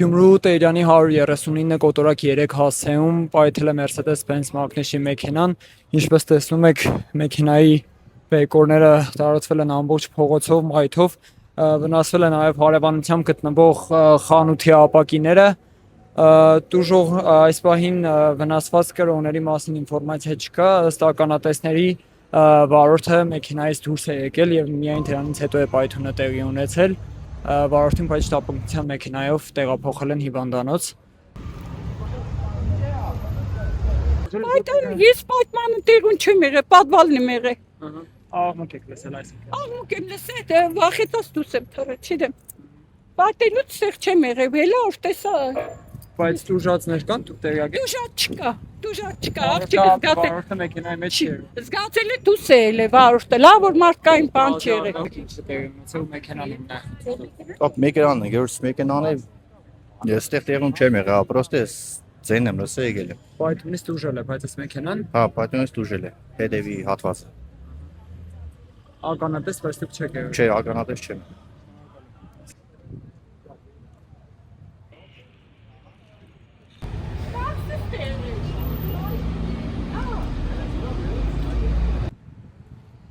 Գյումրու Տերյանի 139 կոտորակ 3 հասցեում պայթել է Mercedes-Benz մակնիշի մեքենան, ինչպես տեսնում եք, մեքենայի բեկորները տարածվել են ամբողջ փողոցով, մայթով, վնասվել է նաև հարևանությամբ գտնվող խանութի ապակիները, տուժող այս պահին վնասված կրողների մասին ինֆորմացիա չկա, ըստ ականատեսների վարորդը մեքենայից դուրս է եկել եւ միայն դրանից հետո է պայթյունը տեղի ունեցել, վարորդին բայց շտապօգնության մեքենայով տեղափոխել են հիվանդանոց։ Ես պայթմանը տեղուն չեմ եղել, պատվալն եմ եղել։ Աղմուկ եք լսել այսինքն։ Աղմուկ եմ լսել, վախեցած դուրս եմ թռել, չգիտեմ։ Պայթելուց սեղ չեմ եղել, հելա որ տեսա։ Բայց դուժածներ կան, դուք տեղյակ եք։ Դուժած չկա, աղջիկը զգացել։ Վարորդը մեքենայի մեջ չէ։ Զգացել է դուրս է ելել վարորդը, լավ որ մարդկային բան չի եղել։ Ունեցել մեքենան է։ Top մեքենան է, գերս մեքենան է։ Ես այդտեղ տեղում չեմ եղել, պրոստը ձեն եմ լսել եկել եմ։ Պայթյունից դուժել է, բայց այս մեքենան Հա, պատյունից դուժել է, հետևի հատվածը։ ականատես, բայց դուք չեք եղել։ Չէ, ականատես չեմ։